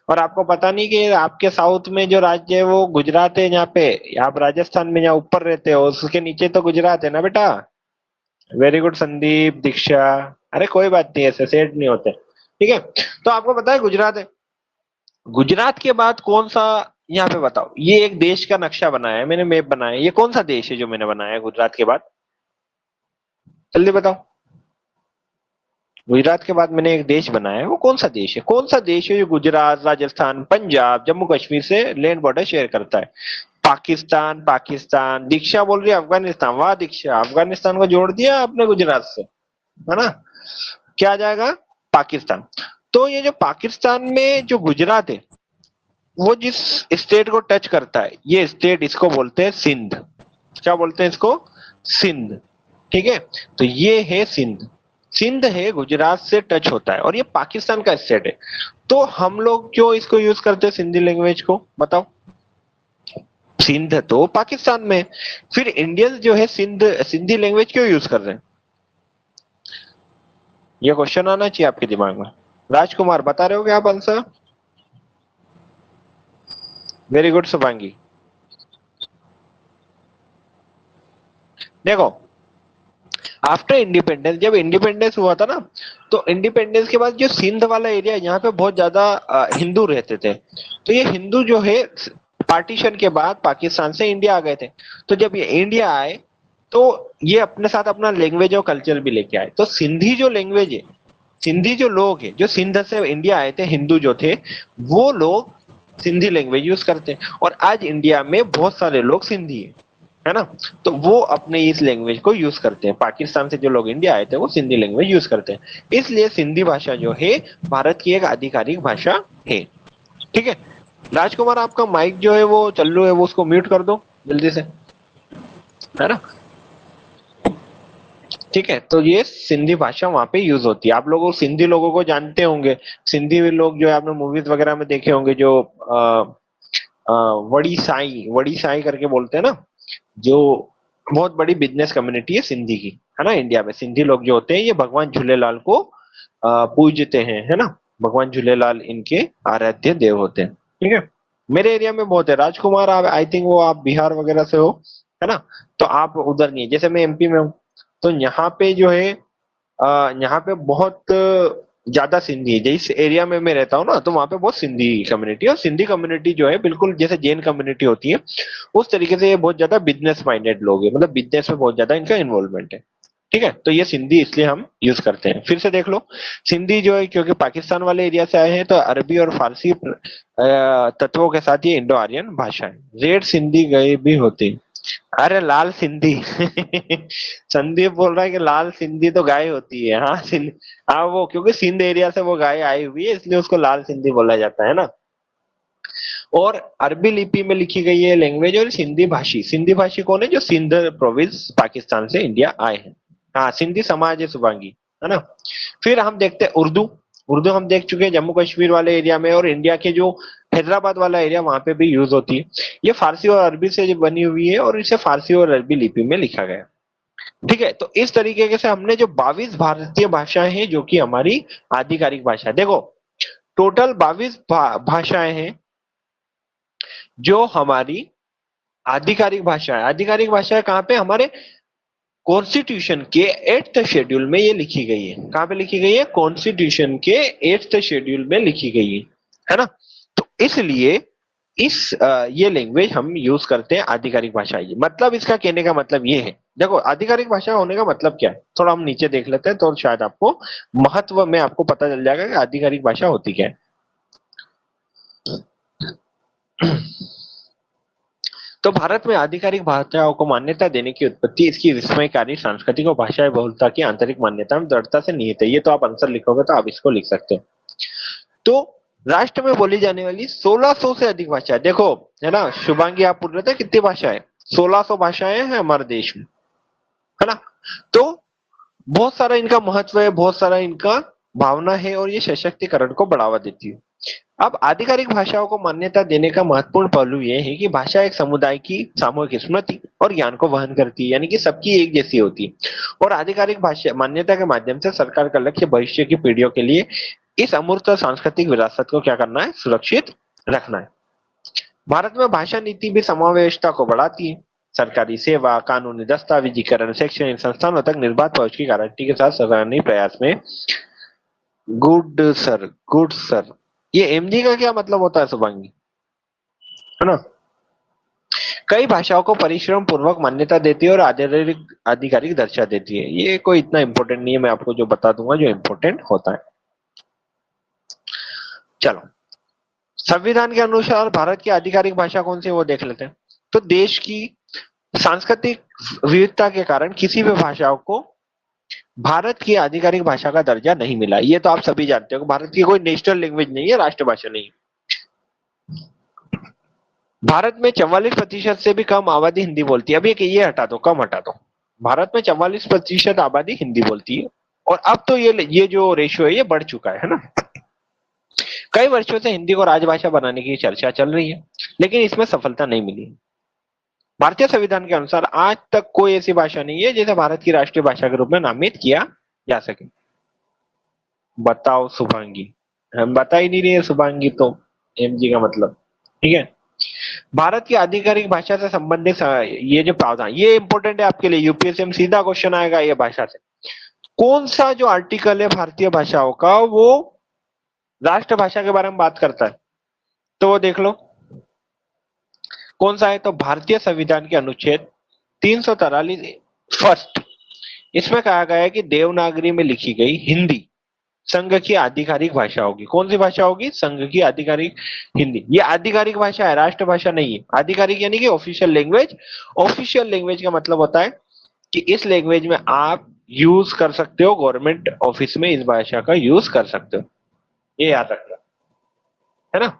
और आपको पता नहीं कि आपके साउथ में जो राज्य है वो गुजरात है। यहाँ पे आप राजस्थान में यहाँ ऊपर रहते हो, उसके नीचे तो गुजरात है ना बेटा। वेरी गुड संदीप, दीक्षा। अरे कोई बात नहीं, ऐसे सेट नहीं होते, ठीक है। तो आपको पता है गुजरात है। गुजरात के बाद कौन सा, यहाँ पे बताओ, ये एक देश का नक्शा बनाया है मैंने, मैप बनाया है, ये कौन सा देश है जो मैंने बनाया है गुजरात के बाद? जल्दी बताओ। गुजरात के बाद मैंने एक देश बनाया है, वो कौन सा देश है? कौन सा देश है जो गुजरात, राजस्थान, पंजाब, जम्मू कश्मीर से लैंड बॉर्डर शेयर करता है? पाकिस्तान। पाकिस्तान। दीक्षा बोल रही है अफगानिस्तान। वाह दीक्षा, अफगानिस्तान को जोड़ दिया आपने गुजरात से, है ना। क्या आ जाएगा? पाकिस्तान। तो ये जो पाकिस्तान में जो गुजरात है, वो जिस स्टेट को टच करता है, ये स्टेट, इसको बोलते हैं सिंध। क्या बोलते हैं इसको? सिंध। ठीक है, तो ये है सिंध। सिंध है, गुजरात से टच होता है, और ये पाकिस्तान का स्टेट है। तो हम लोग क्यों इसको यूज करते हैं सिंधी लैंग्वेज को, बताओ। सिंध तो पाकिस्तान में, फिर इंडियंस जो है सिंधी लैंग्वेज क्यों यूज कर रहे हैं? ये क्वेश्चन आना चाहिए आपके दिमाग में। राजकुमार बता रहे हो क्या आप आंसर? Very good Shubhangi. देखो, आफ्टर इंडिपेंडेंस, जब इंडिपेंडेंस हुआ था ना, तो इंडिपेंडेंस के बाद जो सिंध वाला एरिया, यहाँ पे बहुत ज्यादा हिंदू रहते थे। तो ये हिंदू जो है, पार्टीशन के बाद पाकिस्तान से इंडिया आ गए थे। तो जब ये इंडिया आए, तो ये अपने साथ अपना लैंग्वेज और कल्चर भी लेके आए। तो सिंधी जो लैंग्वेज है, सिंधी जो लोग हैं, जो सिंध से इंडिया आए थे, हिंदू जो थे, वो लोग सिंधी लैंग्वेज यूज करते हैं। और आज इंडिया में बहुत सारे लोग सिंधी है ना, तो वो अपने इस लैंग्वेज को यूज करते हैं। पाकिस्तान से जो लोग इंडिया आए थे, वो सिंधी लैंग्वेज यूज करते हैं। इसलिए सिंधी भाषा जो है, भारत की एक आधिकारिक भाषा है। ठीक है। राजकुमार, आपका माइक जो है वो चालू है, वो उसको म्यूट कर दो जल्दी से, है ना। ठीक है, तो ये सिंधी भाषा वहां पे यूज होती है। आप लोग सिंधी लोगों को जानते होंगे। सिंधी लोग जो है आपने मूवीज वगैरह में देखे होंगे, जो वड़ी साई करके बोलते हैं ना, जो बहुत बड़ी बिजनेस कम्युनिटी है सिंधी की, है ना। इंडिया में सिंधी लोग जो होते हैं, ये भगवान झूलेलाल को पूजते हैं, है ना। भगवान झूलेलाल इनके आराध्य देव होते हैं। ठीक है, मेरे एरिया में बहुत है। राजकुमार, आप आई थिंक वो आप बिहार वगैरह से हो, है ना, तो आप उधर नहीं है। जैसे मैं एमपी में हूँ, तो यहाँ पे जो है, यहाँ पे बहुत ज्यादा सिंधी है। जिस एरिया में मैं रहता हूँ ना, तो वहाँ पे बहुत सिंधी कम्युनिटी है। और सिंधी कम्युनिटी जो है, बिल्कुल जैसे जैन कम्युनिटी होती है, उस तरीके से ये बहुत ज्यादा बिजनेस माइंडेड लोग है, मतलब बिजनेस में बहुत ज्यादा इनका इन्वॉल्वमेंट है। ठीक है, तो ये सिंधी इसलिए हम यूज करते हैं। फिर से देख लो, सिंधी जो है, क्योंकि पाकिस्तान वाले एरिया से आए हैं, तो अरबी और फारसी तत्वों के साथ ये इंडो आर्यन भाषा है। रेड सिंधी गए भी होते हैं। अरे लाल सिंधी संदीप बोल रहा है कि लाल सिंधी तो गाय होती है। हाँ सिंध, हाँ वो क्योंकि सिंध एरिया से वो गाय आई हुई है, इसलिए उसको लाल सिंधी बोला जाता है ना। और अरबी लिपि में लिखी गई है लैंग्वेज। और सिंधी भाषी कौन है? जो सिंध प्रोविंस पाकिस्तान से इंडिया आए हैं। हाँ, सिंधी समाज है शुभांगी, है ना। फिर हम देखते हैं उर्दू। उर्दू हम देख चुके हैं जम्मू कश्मीर वाले एरिया में, और इंडिया के जो हैदराबाद वाला एरिया, वहां पे भी यूज होती है। ये फारसी और अरबी से बनी हुई है, और इसे फारसी और अरबी लिपि में लिखा गया। ठीक है, तो इस तरीके से हमने जो 22 भारतीय भाषाएं हैं, जो कि हमारी आधिकारिक भाषा है। देखो, टोटल 22 भाषाएं हैं जो हमारी आधिकारिक भाषा है। आधिकारिक भाषा है कहाँ पे? हमारे कॉन्स्टिट्यूशन के 8th शेड्यूल में ये लिखी गई है। कहाँ पे लिखी गई है? कॉन्स्टिट्यूशन के 8th शेड्यूल में लिखी गई है ना। तो इसलिए ये लैंग्वेज हम यूज करते हैं आधिकारिक भाषा। ये मतलब, इसका कहने का मतलब ये है, देखो आधिकारिक भाषा होने का मतलब क्या है, थोड़ा हम नीचे देख लेते हैं, तो शायद आपको महत्व में आपको पता चल जाएगा कि आधिकारिक भाषा होती क्या है। तो भारत में आधिकारिक भाषाओं को मान्यता देने की उत्पत्ति इसकी विस्मयकारी सांस्कृतिक और भाषाई बहुलता की आंतरिक मान्यता में दृढ़ता से निहित है। ये तो आप आंसर लिखोगे तो आप इसको लिख सकते हो। तो राष्ट्र में बोली जाने वाली 1600 से अधिक भाषा, देखो है ना शुभांगी, आप पूछ रहे थे कितनी भाषा है, 1600 भाषाएं हैं हमारे देश में, है ना। तो बहुत सारा इनका महत्व है, बहुत सारा इनका भावना है और ये सशक्तिकरण को बढ़ावा देती है। अब आधिकारिक भाषाओं को मान्यता देने का महत्वपूर्ण पहलू ये है कि भाषा एक समुदाय की सामूहिक स्मृति और ज्ञान को वहन करती है, यानी कि सबकी एक जैसी होती है। और आधिकारिक भाषा मान्यता के माध्यम से सरकार का लक्ष्य भविष्य की पीढ़ियों के लिए इस अमूर्त सांस्कृतिक विरासत को क्या करना है, सुरक्षित रखना है। भारत में भाषा नीति भी समावेशता को बढ़ाती है। सरकारी सेवा, कानूनी दस्तावेजीकरण, शैक्षणिक संस्थानों तक निर्बाध पहुंच की गारंटी के साथ सरकारी प्रयास में गुड सर, ये एमजी का क्या मतलब होता है शुभांगी, है ना। कई भाषाओं को परिश्रम पूर्वक मान्यता देती है और आधिकारिक दर्जा देती है। ये कोई इतना इंपॉर्टेंट नहीं है, मैं आपको जो बता दूंगा जो इंपॉर्टेंट होता है। चलो, संविधान के अनुसार भारत की आधिकारिक भाषा कौन सी है वो देख लेते हैं। तो देश की सांस्कृतिक विविधता के कारण किसी भी भाषाओं को भारत की आधिकारिक भाषा का दर्जा नहीं मिला। ये तो आप सभी जानते हो, भारत की कोई नेशनल लैंग्वेज नहीं है, राष्ट्रभाषा नहीं है। भारत में 44% से भी कम आबादी हिंदी बोलती है। अभी ये हटा दो, कम हटा दो। भारत में 44% आबादी हिंदी बोलती है और अब तो ये जो रेशियो है ये बढ़ चुका है ना। कई वर्षों से हिंदी को राजभाषा बनाने की चर्चा चल रही है, लेकिन इसमें सफलता नहीं मिली। भारतीय संविधान के अनुसार आज तक कोई ऐसी भाषा नहीं है जिसे भारत की राष्ट्रीय भाषा के रूप में नामित किया जा सके। बताओ शुभांगी, हम बता ही नहीं रहे शुभांगी, तो एमजी का मतलब, ठीक है। भारत की आधिकारिक भाषा से संबंधित ये जो प्रावधान, ये इंपॉर्टेंट है आपके लिए, यूपीएससी में सीधा क्वेश्चन आएगा ये भाषा से। कौन सा जो आर्टिकल है भारतीय भाषाओं का वो राष्ट्रभाषा के बारे में बात करता है, तो वो देख लो कौन सा है। तो भारतीय संविधान के अनुच्छेद 343 फर्स्ट, इसमें कहा गया है कि देवनागरी में लिखी गई हिंदी संघ की आधिकारिक भाषा होगी। कौन सी भाषा होगी, संघ की आधिकारिक हिंदी। ये आधिकारिक भाषा है, राष्ट्रभाषा नहीं है। आधिकारिक यानी कि ऑफिशियल लैंग्वेज। ऑफिशियल लैंग्वेज का मतलब होता है कि इस लैंग्वेज में आप यूज कर सकते हो, गवर्नमेंट ऑफिस में इस भाषा का यूज कर सकते हो, ये याद रखना, है ना।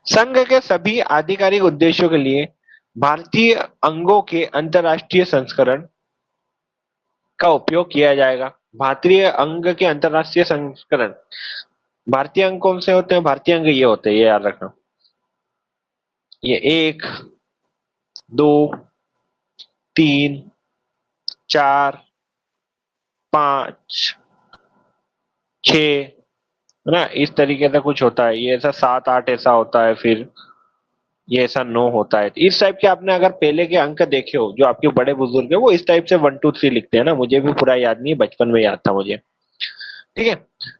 संघ के सभी आधिकारिक उद्देश्यों के लिए भारतीय अंगों के अंतरराष्ट्रीय संस्करण का उपयोग किया जाएगा। भारतीय अंग के अंतरराष्ट्रीय संस्करण, भारतीय अंग कौन से होते हैं, भारतीय अंग ये होते हैं, ये याद रखना। ये 1, 2, 3, 4, 5, 6, है ना, इस तरीके से कुछ होता है। ये ऐसा 7, 8 ऐसा होता है, फिर ये ऐसा 9 होता है। इस टाइप के आपने अगर पहले के अंक देखे हो, जो आपके बड़े बुजुर्ग है वो इस टाइप से 1, 2, 3 लिखते हैं ना। मुझे भी पूरा याद नहीं है, बचपन में याद था मुझे, ठीक है।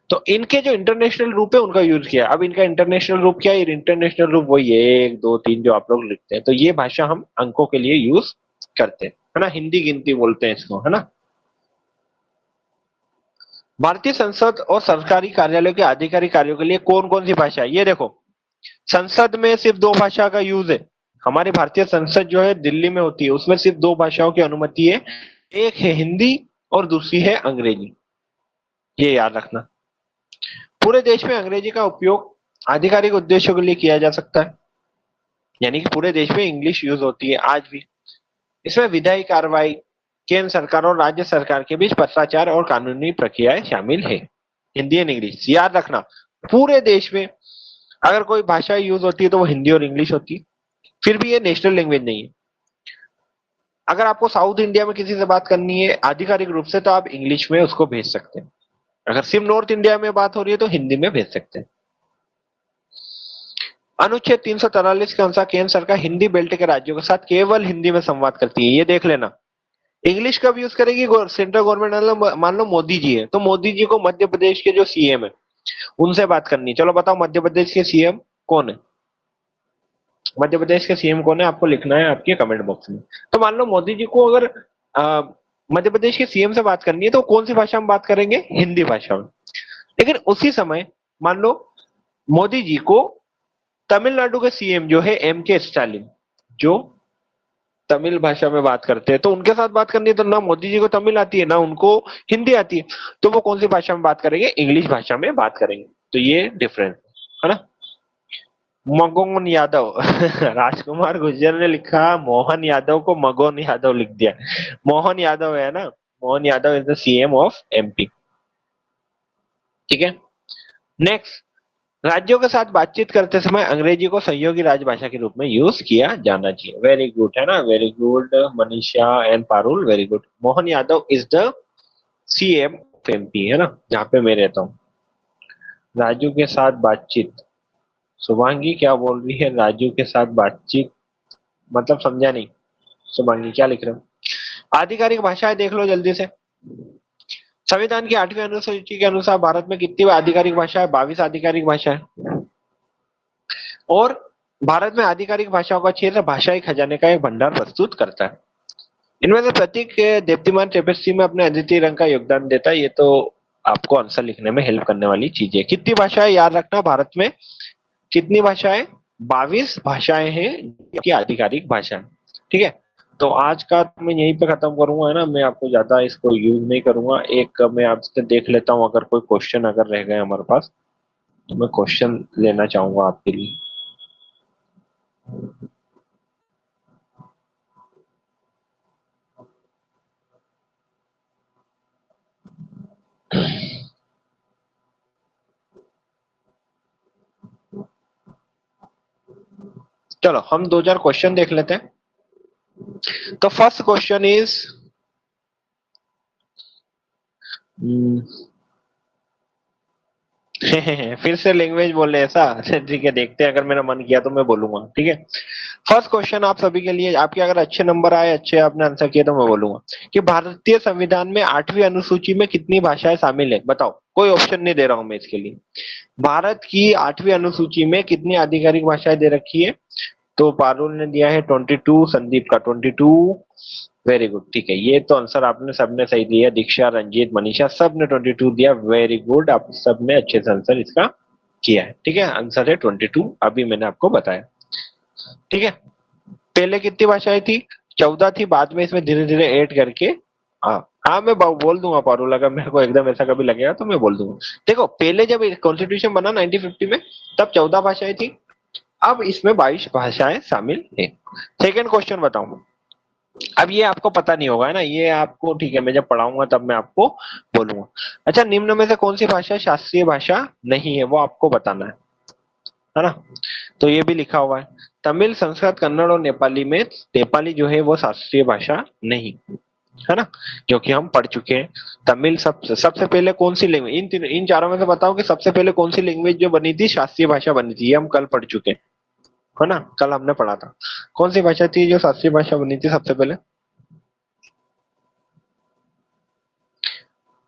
तो इनके जो इंटरनेशनल रूप है उनका यूज किया। अब इनका इंटरनेशनल रूप क्या है, इंटरनेशनल रूप वही है 1, 2, 3 जो आप लोग लिखते हैं। तो ये भाषा हम अंकों के लिए यूज करते हैं, है ना। हिंदी गिनती बोलते हैं इसको, है ना। भारतीय संसद और सरकारी कार्यालयों के आधिकारिक कार्यों के लिए कौन कौन सी भाषा है, ये देखो। संसद में सिर्फ 2 भाषा का यूज है। हमारी भारतीय संसद जो है दिल्ली में होती है, उसमें सिर्फ 2 भाषाओं की अनुमति है, एक है हिंदी और दूसरी है अंग्रेजी, ये याद रखना। पूरे देश में अंग्रेजी का उपयोग आधिकारिक उद्देश्यों के लिए किया जा सकता है, यानी कि पूरे देश में इंग्लिश यूज होती है आज भी। इसमें विधायी कार्रवाई, केंद्र सरकार और राज्य सरकार के बीच पत्राचार और कानूनी प्रक्रियाएं शामिल है। हिंदी एंड इंग्लिश याद रखना। पूरे देश में अगर कोई भाषा यूज होती है तो वो हिंदी और इंग्लिश होती है, फिर भी ये नेशनल लैंग्वेज नहीं है। अगर आपको साउथ इंडिया में किसी से बात करनी है आधिकारिक रूप से तो आप इंग्लिश में उसको भेज सकते हैं। अगर सिर्फ नॉर्थ इंडिया में बात हो रही है तो हिंदी में भेज सकते हैं। अनुच्छेद 343 के अनुसार केंद्र सरकार हिंदी बेल्ट के राज्यों के साथ केवल हिंदी में संवाद करती है, ये देख लेना। इंग्लिश कब यूज करेगी सेंट्रल गवर्नमेंट, मान लो मोदी जी है तो मोदी जी को मध्य प्रदेश के जो सीएम है उनसे बात करनी है। चलो बताओ मध्य प्रदेश के सीएम कौन है, मध्य प्रदेश के सीएम कौन है, आपको लिखना है आपके कमेंट बॉक्स में। तो मान लो मोदी जी को अगर मध्य प्रदेश के सीएम से बात करनी है तो कौन सी भाषा में बात करेंगे, हिंदी भाषा में। लेकिन उसी समय मान लो मोदी जी को तमिलनाडु के सीएम जो है एम के स्टालिन, जो तमिल भाषा में बात करते हैं, तो उनके साथ बात करनी है तो ना मोदी जी को तमिल आती है ना उनको हिंदी आती है, तो वो कौन सी भाषा में बात करेंगे, इंग्लिश भाषा में बात करेंगे। तो ये डिफरेंस है ना। मगोन यादव राजकुमार गुर्जर ने लिखा मोहन यादव को मगोन यादव लिख दिया। मोहन यादव है ना, Mohan Yadav is the CM of MP. ठीक है, नेक्स्ट, राज्यों के साथ बातचीत करते समय अंग्रेजी को सहयोगी राजभाषा के रूप में यूज किया जाना चाहिए। वेरी गुड है ना, very good Manisha and Parul, very good. Mohan Yadav is the CM of MP है ना, जहाँ पे मैं रहता हूँ। राज्यों के साथ बातचीत, शुभांगी क्या बोल रही है, राज्यों के साथ बातचीत मतलब समझा नहीं। शुभांगी क्या लिख रहे हो? आधिकारिक भाषाएं देख लो जल्दी से। संविधान की 8वीं अनुसूची के अनुसार भारत में कितनी आधिकारिक भाषा है? 22 आधिकारिक भाषा है। और भारत में आधिकारिक भाषाओं का क्षेत्र भाषाई खजाने का एक भंडार प्रस्तुत करता है। इनमें से प्रत्येक दीप्तिमान टेपेस्ट्री में अपने अद्वितीय रंग का योगदान देता है। ये तो आपको आंसर लिखने में हेल्प करने वाली चीज है। कितनी भाषाएं याद रखना, भारत में कितनी भाषाएं? 22 भाषाएं हैं की आधिकारिक भाषा। ठीक है, तो आज का मैं यहीं पे खत्म करूंगा है ना, मैं आपको ज्यादा इसको यूज नहीं करूंगा। एक मैं आपसे देख लेता हूँ, अगर कोई क्वेश्चन अगर रह गए हमारे पास तो मैं क्वेश्चन लेना चाहूंगा आपके लिए। चलो हम 2-4 क्वेश्चन देख लेते हैं। तो फर्स्ट क्वेश्चन इज, फिर से लैंग्वेज बोले ऐसा? ठीक है, देखते हैं, अगर मेरा मन किया तो मैं बोलूंगा। ठीक है, फर्स्ट क्वेश्चन आप सभी के लिए, आपके अगर अच्छे नंबर आए, अच्छे आपने आंसर किए, तो मैं बोलूंगा कि भारतीय संविधान में 8वीं अनुसूची में कितनी भाषाएं शामिल है? बताओ, कोई ऑप्शन नहीं दे रहा हूं मैं इसके लिए। भारत की 8वीं अनुसूची में कितनी आधिकारिक भाषाएं दे रखी है? तो पारुल ने दिया है 22, संदीप का 22, वेरी गुड। ठीक है, ये तो आंसर आपने सबने सही दिया। दीक्षा, रंजीत, मनीषा सब ने 22 दिया, वेरी गुड। आप सबने अच्छे से आंसर इसका किया है। ठीक है, आंसर है 22, अभी मैंने आपको बताया। ठीक है, पहले कितनी भाषाएं थी? 14 थी, बाद में इसमें धीरे धीरे ऐड करके, हाँ हाँ मैं बोल दूंगा पारुल, अगर मेरे को एकदम ऐसा कभी लगेगा तो मैं बोल दूंगा। देखो, पहले जब कॉन्स्टिट्यूशन बना 1950 में, तब 14 भाषाएं थी, अब इसमें 22 भाषाएं शामिल है। सेकेंड क्वेश्चन बताऊं, अब ये आपको पता नहीं होगा है ना, ये आपको, ठीक है, मैं जब पढ़ाऊंगा तब मैं आपको बोलूंगा। अच्छा, निम्न में से कौन सी भाषा शास्त्रीय भाषा नहीं है, वो आपको बताना है ना। तो ये भी लिखा हुआ है, तमिल, संस्कृत, कन्नड़ और नेपाली में नेपाली जो है वो शास्त्रीय भाषा नहीं है ना, क्योंकि हम पढ़ चुके हैं। तमिल सबसे पहले कौन सी लैंग्वेज, इन चारों में से बताओ कि सबसे पहले कौन सी लैंग्वेज जो बनी थी, शास्त्रीय भाषा बनी थी, ये हम कल पढ़ चुके हैं है ना, कल हमने पढ़ा था। कौन सी भाषा थी जो शास्त्रीय भाषा बनी थी सबसे पहले?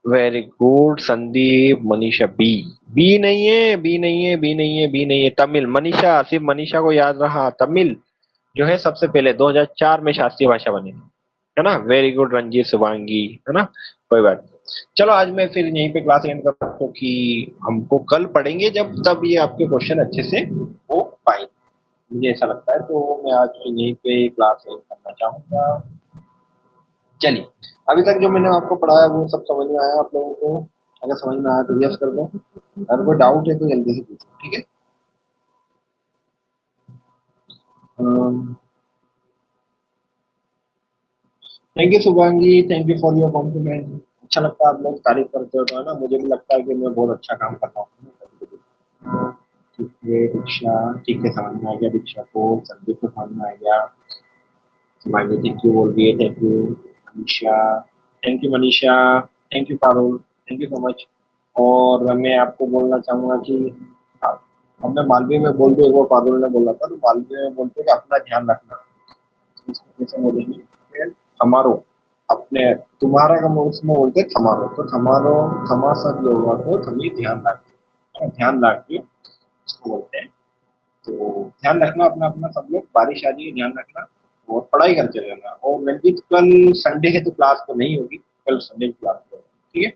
Very good Sandeep, Manisha B. B नहीं है, बी नहीं है, बी नहीं है, बी नहीं है, तमिल। मनीषा, सिर्फ मनीषा को याद रहा, तमिल जो है सबसे पहले 2004 में शास्त्रीय भाषा बनी है ना। वेरी गुड रंजीत, शुभांगी, है ना, कोई बात नहीं। चलो आज मैं फिर यहीं पे क्लास एंड करता हूँ, क्योंकि हमको कल पढ़ेंगे जब तब ये आपके क्वेश्चन अच्छे से हो पाएंगे, मुझे ऐसा लगता है। तो मैं आज यहीं पे क्लास एंड करना चाहूंगा। चलिए, अभी तक जो मैंने आपको पढ़ाया वो सब समझ में आया आप लोगों को? अगर समझ में आया तो यस कर दो, अगर कोई डाउट है तो जल्दी से पूछो। ठीक है, thank you Shubhangi, thank you for your compliment. अच्छा लगता है आप लोग तारीफ करते हो तो है ना, मुझे भी लगता है कि मैं बहुत अच्छा काम कर रहा हूँ। ठीक है दीक्षा, ठीक है, समझ में आ गया दीक्षा को, संदीप को समझ में आ गया। शुभांगी थैंक यू बोल रही है, thank you Manisha, thank you Manisha, thank you Parul, thank you so much. और मैं आपको बोलना चाहूंगा कि हमने मालवी में बोल दिया, वो पारुल ने बोला था, तो मालवी में बोलते कि अपना ध्यान रखना, कैसे बोलेंगे, हमारो, अपने, तुम्हारा का उसमें बोलते थमारो, तो थमारो, थमा सब लोगों को थमी ध्यान रखना, ध्यान रख के इसको बोलते हैं। तो ध्यान रखना अपना अपना सब लोग, बारिश आ रही है ध्यान रखना, और पढ़ाई करते रहना। और रंजीत कल संडे है तो क्लास तो नहीं होगी, कल संडे की क्लास होगी। ठीक है,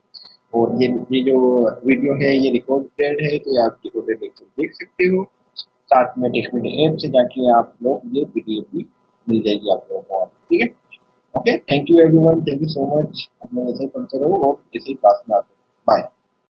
और ये जो वीडियो है ये रिकॉर्डेड है, तो आप रिकॉर्डेड देख सकते हो। साथ में टेक्निकल ऐप से जाके आप लोग ये वीडियो भी मिल जाएगी आप लोगों को, ठीक है। Okay, thank you everyone, thank you so much. आप लोग ऐसे ही पढ़ते रहो और ऐसे ही क्लास में आते रहो। बाय।